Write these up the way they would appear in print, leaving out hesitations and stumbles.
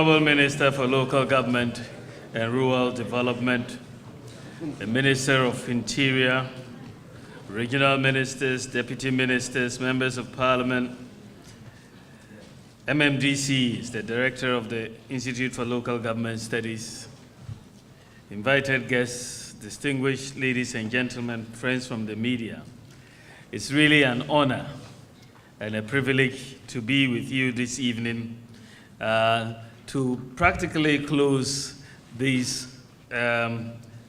Honorable Minister for Local Government and Rural Development, the Minister of Interior, regional ministers, deputy ministers, members of parliament, MMMDCEs, the director of the Institute for Local Government Studies, invited guests, distinguished ladies and gentlemen, friends from the media. It's really an honor and a privilege to be with you this evening to practically close this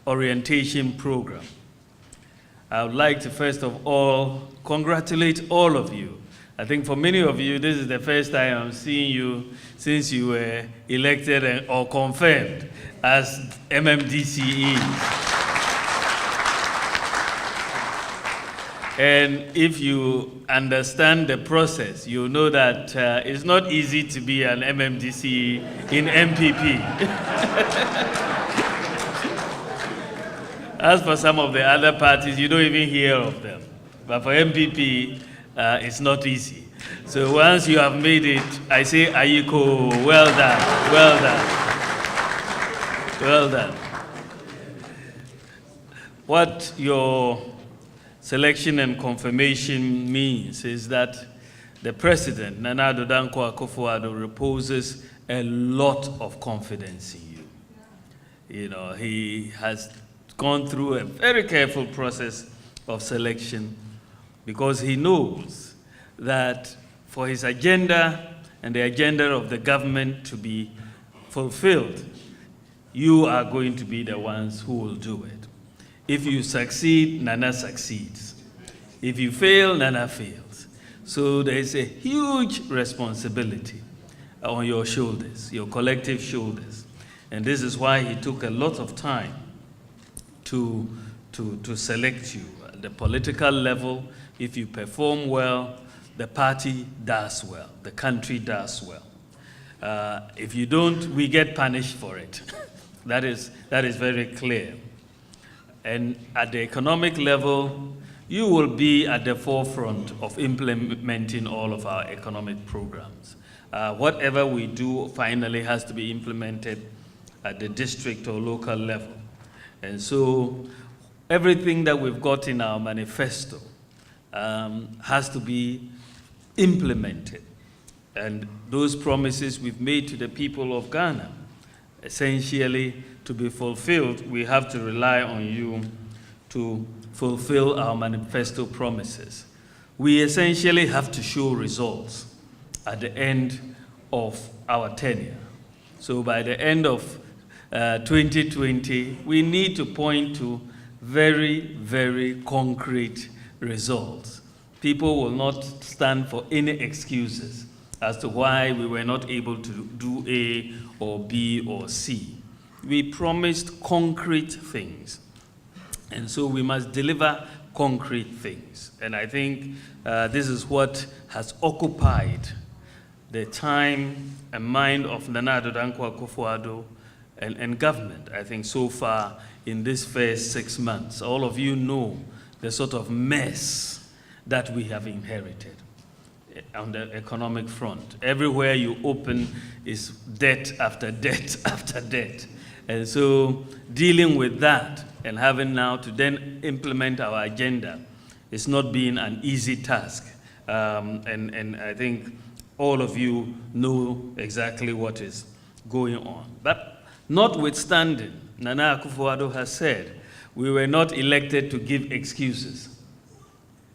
orientation program. I would like to first of all congratulate all of you. I think for many of you, this is the first time I'm seeing you since you were elected or confirmed as MMMDCEs. And if you understand the process, you know that it's not easy to be an MMMDCE in MPP. As for some of the other parties, you don't even hear of them. But for MPP, it's not easy. So once you have made it, I say, Ayiko, well done, well done, well done. What your selection and confirmation means is that the President, Nana Addo Dankwa Akufo-Addo, reposes a lot of confidence in you. You know, he has gone through a very careful process of selection because he knows that for his agenda and the agenda of the government to be fulfilled, you are going to be the ones who will do it. If you succeed, Nana succeeds. If you fail, Nana fails. So there is a huge responsibility on your shoulders, your collective shoulders. And this is why he took a lot of time to select you. At the political level, if you perform well, the party does well, the country does well. If you don't, we get punished for it. That is very clear. And at the economic level, you will be at the forefront of implementing all of our economic programs. Whatever we do finally has to be implemented at the district or local level. And so everything that we've got in our manifesto has to be implemented. And those promises we've made to the people of Ghana, essentially, to be fulfilled, we have to rely on you to fulfill our manifesto promises. We essentially have to show results at the end of our tenure. So by the end of 2020, we need to point to very, very concrete results. People will not stand for any excuses as to why we were not able to do A or B or C. We promised concrete things, and so we must deliver concrete things. And I think this is what has occupied the time and mind of Nana Addo Dankwa Akufo-Addo and government, I think, so far in this first 6 months. All of you know the sort of mess that we have inherited on the economic front. Everywhere you open is debt after debt after debt. And so dealing with that and having now to then implement our agenda is not being an easy task. And I think all of you know exactly what is going on. But notwithstanding, Nana Akufo-Addo has said, we were not elected to give excuses.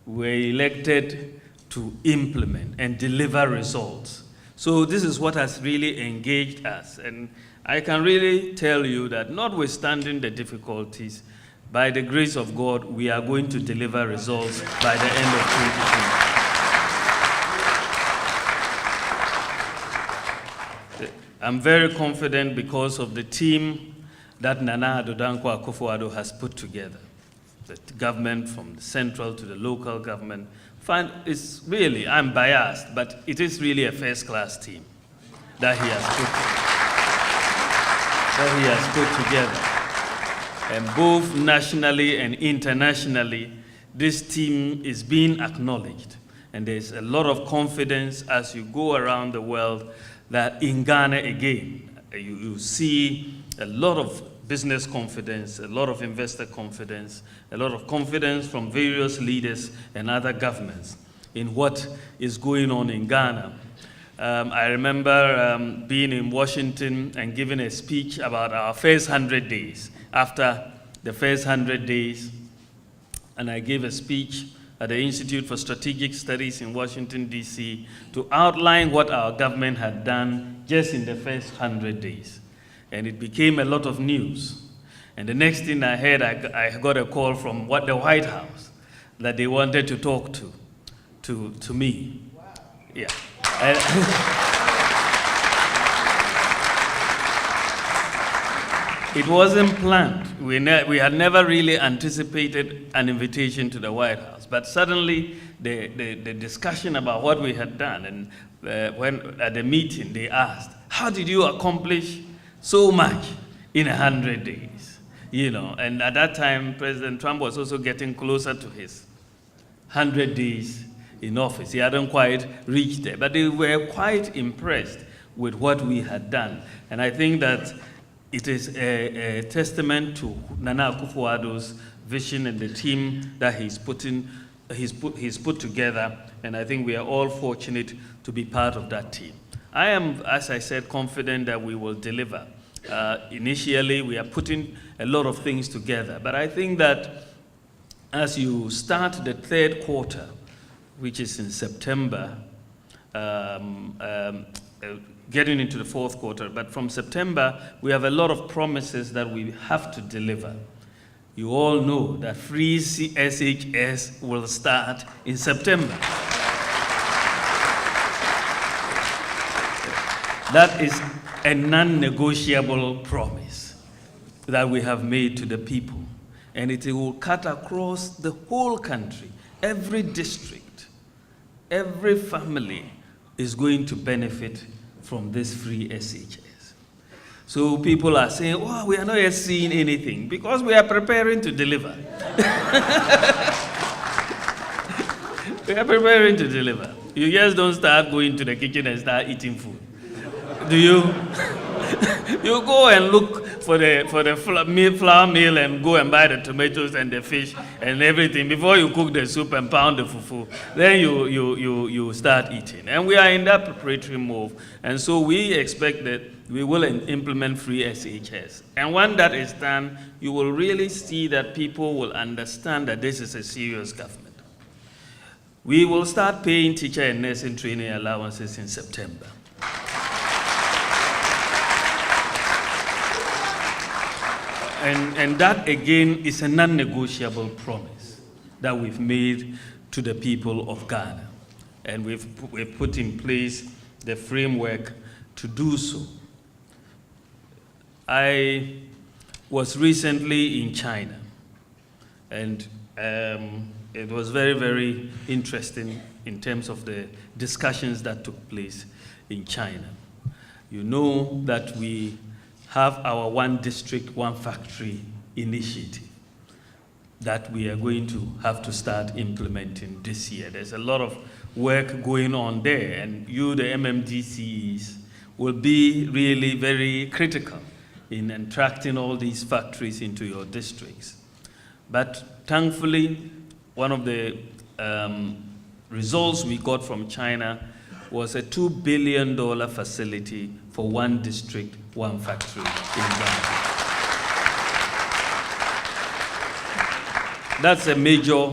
We were elected to implement and deliver results. So this is what has really engaged us. And I can really tell you that notwithstanding the difficulties, by the grace of God, we are going to deliver results by the end of 2020. I'm very confident because of the team that Nana Addo Dankwa Akufo-Addo has put together. The government from the central to the local government. It's really, I'm biased, but it is really a first-class team that he has put together. And both nationally and internationally, this team is being acknowledged. And there's a lot of confidence as you go around the world that in Ghana again, you see a lot of business confidence, a lot of investor confidence, a lot of confidence from various leaders and other governments in what is going on in Ghana. I remember being in Washington and giving a speech about our first 100 days. After the first 100 days, and I gave a speech at the Institute for Strategic Studies in Washington, D.C., to outline what our government had done just in the first 100 days. And it became a lot of news. And the next thing I heard, I got a call from the White House that they wanted to talk to me. Wow. Yeah. It wasn't planned. We had never really anticipated an invitation to the White House. But suddenly, the discussion about what we had done, and when at the meeting they asked, how did you accomplish so much in 100 days? You know, and at that time, President Trump was also getting closer to his 100 days in office. He hadn't quite reached there, but they were quite impressed with what we had done. And I think that it is a testament to Nana Akufo-Addo's vision and the team that he's put together, and I think we are all fortunate to be part of that team. I am, as I said, confident that we will deliver. Initially, we are putting a lot of things together, but I think that as you start the third quarter, which is in September, getting into the fourth quarter, but from September, we have a lot of promises that we have to deliver. You all know that free SHS will start in September. That is a non-negotiable promise that we have made to the people. And it will cut across the whole country. Every district, every family is going to benefit from this free SHS. So people are saying, oh, we are not yet seeing anything, because we are preparing to deliver. We are preparing to deliver. You just don't start going to the kitchen and start eating food. Do you? You go and look for the flour mill and go and buy the tomatoes and the fish and everything before you cook the soup and pound the fufu. Then you start eating. And we are in that preparatory move. And so we expect that we will implement free SHS. And when that is done, you will really see that people will understand that this is a serious government. We will start paying teacher and nursing training allowances in September. And that, again, is a non-negotiable promise that we've made to the people of Ghana. And we've put in place the framework to do so. I was recently in China, and it was very, very interesting in terms of the discussions that took place in China. You know that we have our one district, one factory initiative that we are going to have to start implementing this year. There's a lot of work going on there, and you, the MMMDCEs, will be really very critical in attracting all these factories into your districts. But thankfully, one of the results we got from China was a $2 billion facility for one district, one factory in Ghana. That's a major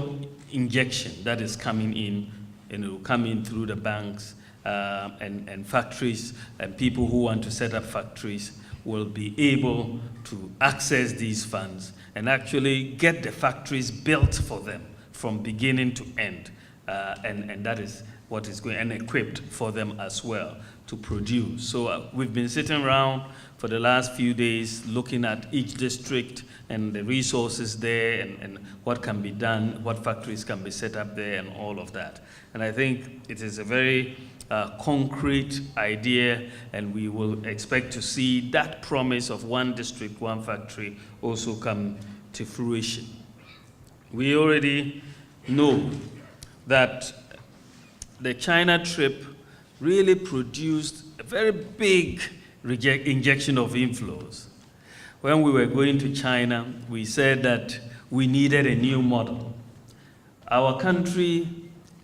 injection that is coming in, and it will come in through the banks and factories, and people who want to set up factories will be able to access these funds and actually get the factories built for them from beginning to end. And that is what is going, and equipped for them as well to produce. So we've been sitting around for the last few days looking at each district and the resources there and what can be done, what factories can be set up there and all of that. And I think it is a very concrete idea, and we will expect to see that promise of one district, one factory also come to fruition. We already know that the China trip really produced a very big injection of inflows. When we were going to China, we said that we needed a new model. Our country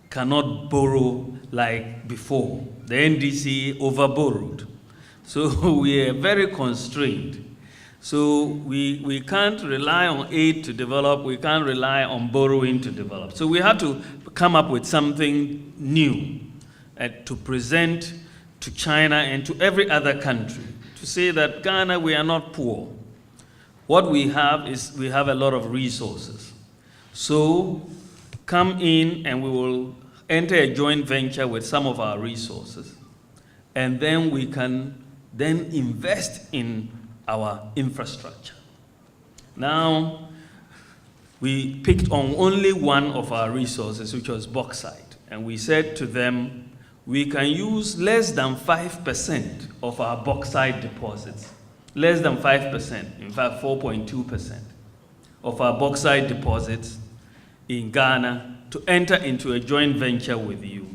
cannot borrow like before. The NDC overborrowed. So we are very constrained. So we can't rely on aid to develop, we can't rely on borrowing to develop. So we had to come up with something new to present to China and to every other country, to say that Ghana, we are not poor. What we have is we have a lot of resources. So come in and we will enter a joint venture with some of our resources, and then we can then invest in our infrastructure. Now, we picked on only one of our resources, which was bauxite, and we said to them, we can use less than 5% of our bauxite deposits, less than 5%, in fact 4.2% of our bauxite deposits in Ghana to enter into a joint venture with you.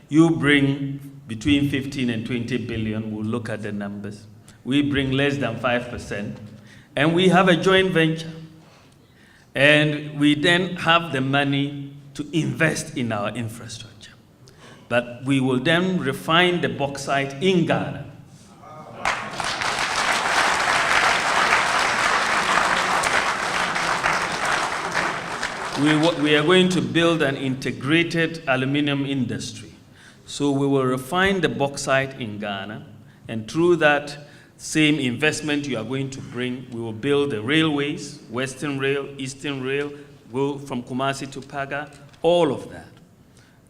You bring between 15 and 20 billion, we'll look at the numbers. We bring less than 5%, and we have a joint venture. And we then have the money to invest in our infrastructure. But we will then refine the bauxite in Ghana. We are going to build an integrated aluminum industry. So we will refine the bauxite in Ghana, and through that same investment you are going to bring, we will build the railways, Western Rail, Eastern Rail, go from Kumasi to Paga, all of that.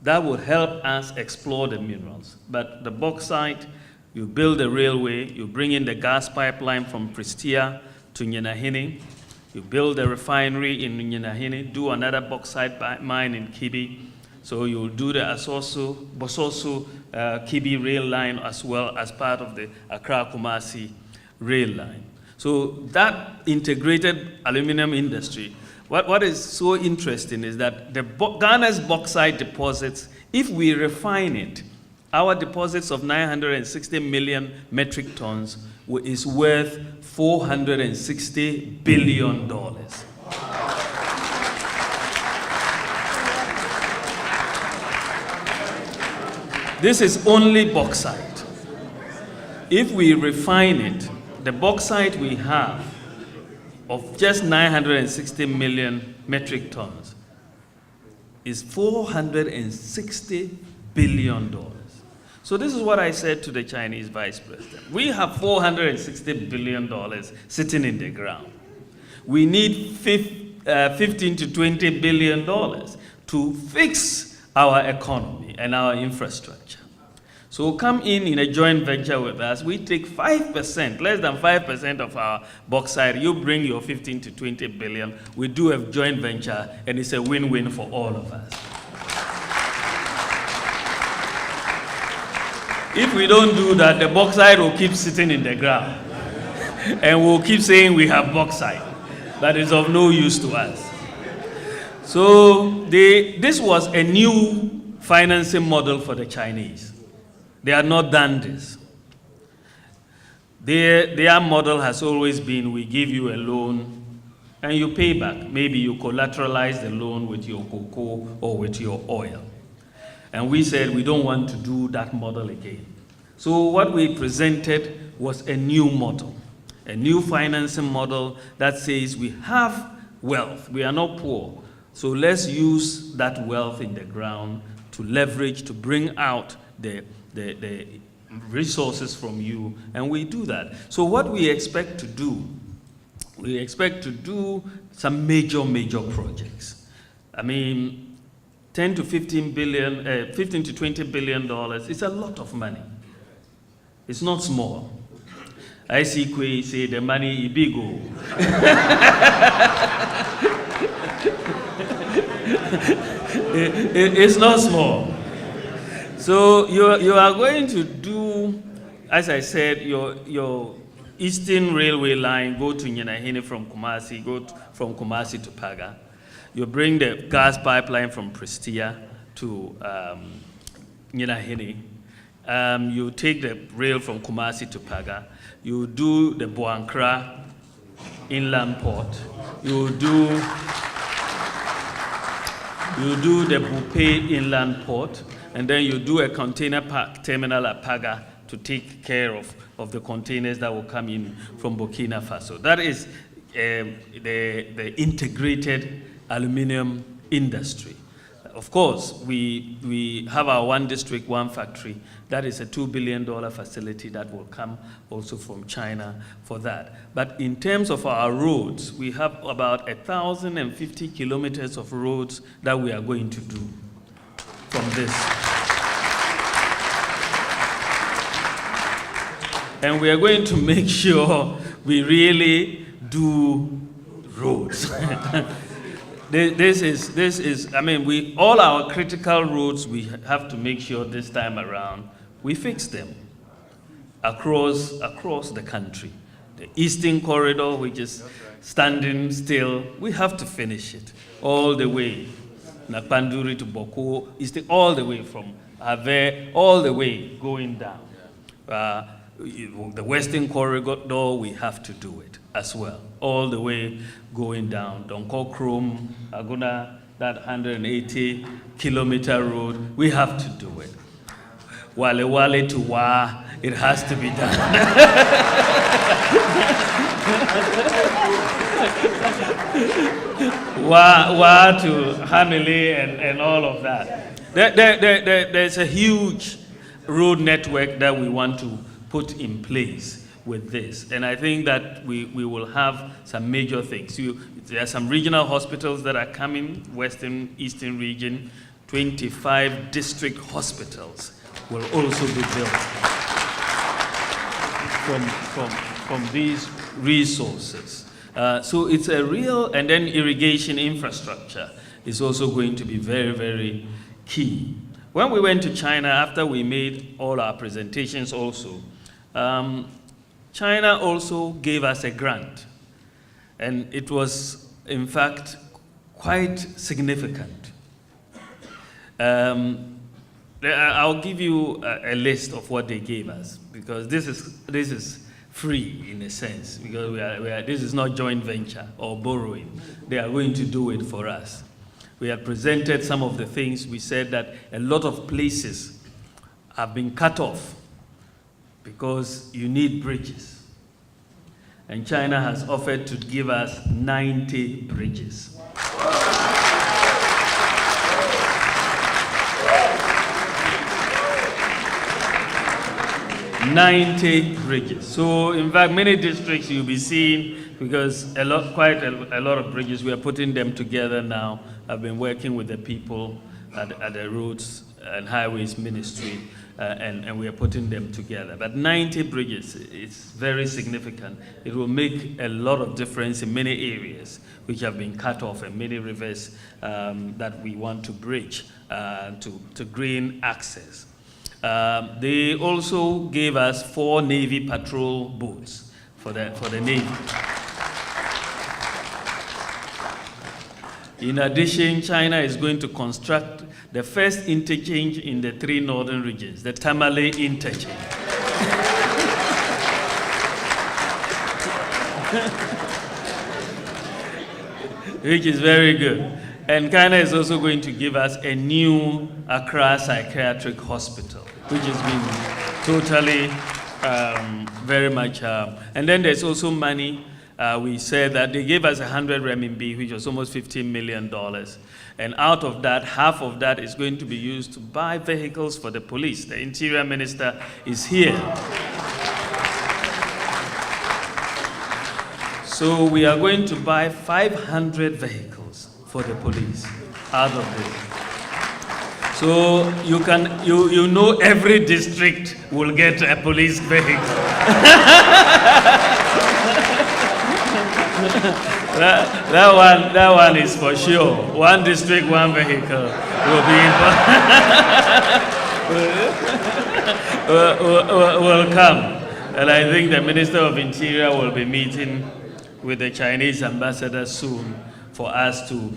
That will help us explore the minerals. But the bauxite, you build a railway, you bring in the gas pipeline from Prestea to Nyenahini, you build a refinery in Nyenahini, do another bauxite mine in Kibi. So you'll do the Bososo Kibi rail line as well as part of the Accra-Kumasi rail line. So that integrated aluminum industry, what is so interesting is that Ghana's bauxite deposits, if we refine it, our deposits of 960 million metric tons is worth $460 billion. This is only bauxite. If we refine it, the bauxite we have of just 960 million metric tons is $460 billion. So this is what I said to the Chinese vice president. We have $460 billion sitting in the ground. We need 15 to $20 billion to fix our economy and our infrastructure. So come in a joint venture with us. We take 5%, less than 5% of our bauxite. You bring your 15 to 20 billion. We do a joint venture, and it's a win-win for all of us. If we don't do that, the bauxite will keep sitting in the ground. And we'll keep saying we have bauxite. That is of no use to us. So this was a new financing model for the Chinese. They had not done this. Their model has always been, we give you a loan and you pay back. Maybe you collateralize the loan with your cocoa or with your oil. And we said we don't want to do that model again. So what we presented was a new model, a new financing model that says we have wealth, we are not poor. So let's use that wealth in the ground to leverage, to bring out the resources from you, and we do that. So what we expect to do, we expect to do some major projects. I mean, 10 to 15 billion, 15 to 20 billion dollars, it's a lot of money. It's not small. I see Kwe say the money is big. It's not small. So you are going to do, as I said, your Eastern Railway line, go to Nyenahini from Kumasi, from Kumasi to Paga. You bring the gas pipeline from Prestea to Nyenahini. You take the rail from Kumasi to Paga. You do the Boankra inland port. You do the Bupe inland port, and then you do a container park terminal at Paga to take care of the containers that will come in from Burkina Faso. That is the integrated aluminum industry. Of course, we have our one district, one factory. That is a $2 billion facility that will come also from China for that. But in terms of our roads, we have about 1,050 kilometers of roads that we are going to do from this. And we are going to make sure we really do roads. This is, I mean, all our critical roads, we have to make sure this time around we fix them across the country. The Eastern Corridor, which is standing still, we have to finish it all the way. Nakpanduri to Boko, all the way from Ave, all the way going down. The Western Corridor, we have to do it as well, all the way going down. Donko Krum, Aguna, that 180-kilometer road, we have to do it. Wale Wale to Wa, it has to be done. Wa to Hamile and all of that. There's a huge road network that we want to put in place with this. And I think that we will have some major things. There are some regional hospitals that are coming, Western, Eastern region. 25 district hospitals will also be built from these resources. So it's a real, and then irrigation infrastructure is also going to be very, very key. When we went to China, after we made all our presentations also, China also gave us a grant. And it was, in fact, quite significant. I'll give you a list of what they gave us, because this is free in a sense, because this is not joint venture or borrowing. They are going to do it for us. We had presented some of the things. We said that a lot of places have been cut off because you need bridges. And China has offered to give us 90 bridges. 90 bridges. So, in fact, many districts you'll be seeing, because quite a lot of bridges, we are putting them together now. I've been working with the people at the Roads and Highways Ministry, and we are putting them together. But 90 bridges is very significant. It will make a lot of difference in many areas which have been cut off, and many rivers that we want to bridge to green access. They also gave us 4 Navy patrol boats for the Navy. In addition, China is going to construct the first interchange in the 3 northern regions, the Tamale interchange. Which is very good. And China is also going to give us a new Accra Psychiatric Hospital, which has been totally, very much, and then there's also money. We said that they gave us 100 renminbi, which was almost $15 million. And out of that, half of that is going to be used to buy vehicles for the police. The Interior Minister is here. So we are going to buy 500 vehicles for the police out of this. So you know every district will get a police vehicle. that one is for sure. One district, one vehicle will come. And I think the Minister of Interior will be meeting with the Chinese ambassador soon for us to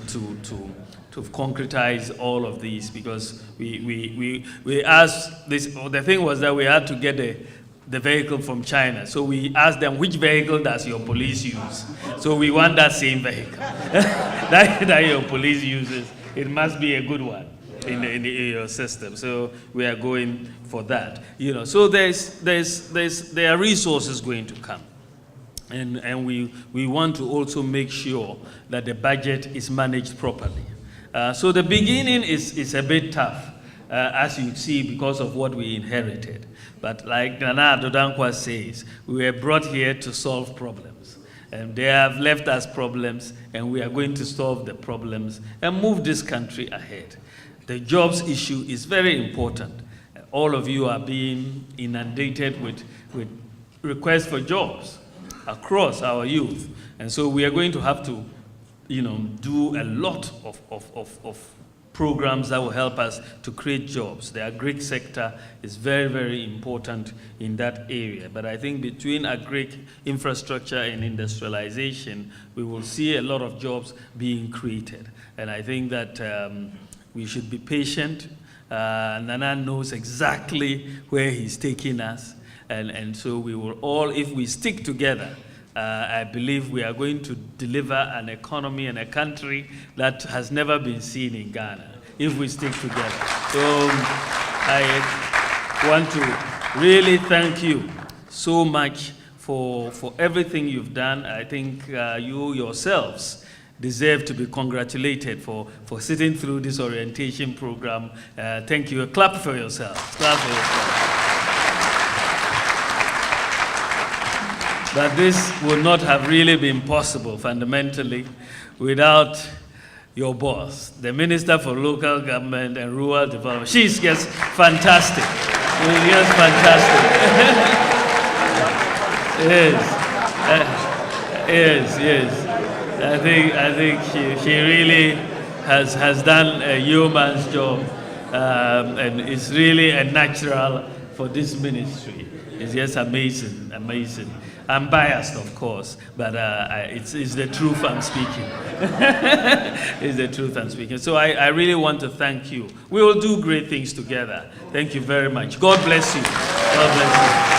to concretize all of these, because we asked this. The thing was that we had to get the vehicle from China. So we asked them, which vehicle does your police use? So we want that same vehicle that your police uses. It must be a good one in your system. So we are going for that. You know, so there are resources going to come. And we want to also make sure that the budget is managed properly. So the beginning is a bit tough, as you see, because of what we inherited. But like Nana Dodankwa says, we were brought here to solve problems. And they have left us problems, and we are going to solve the problems and move this country ahead. The jobs issue is very important. All of you are being inundated with requests for jobs across our youth. And so we are going to have to, you know, do a lot of programs that will help us to create jobs. The agri sector is very, very important in that area. But I think between agri infrastructure and industrialization, we will see a lot of jobs being created. And I think that we should be patient. Nana knows exactly where he's taking us. And so we will all, if we stick together, I believe we are going to deliver an economy and a country that has never been seen in Ghana, if we stick together. So I want to really thank you so much for everything you've done. I think you yourselves deserve to be congratulated for sitting through this orientation program. Thank you. A clap for yourselves. Clap for yourselves. But this would not have really been possible fundamentally without your boss, the Minister for Local Government and Rural Development. She's just fantastic. She's just fantastic. Yes. I think she really has done a yeoman's job, and it's really a natural for this ministry. It's just amazing. I'm biased, of course, but it's the truth I'm speaking. It's the truth I'm speaking. So I really want to thank you. We will do great things together. Thank you very much. God bless you. God bless you.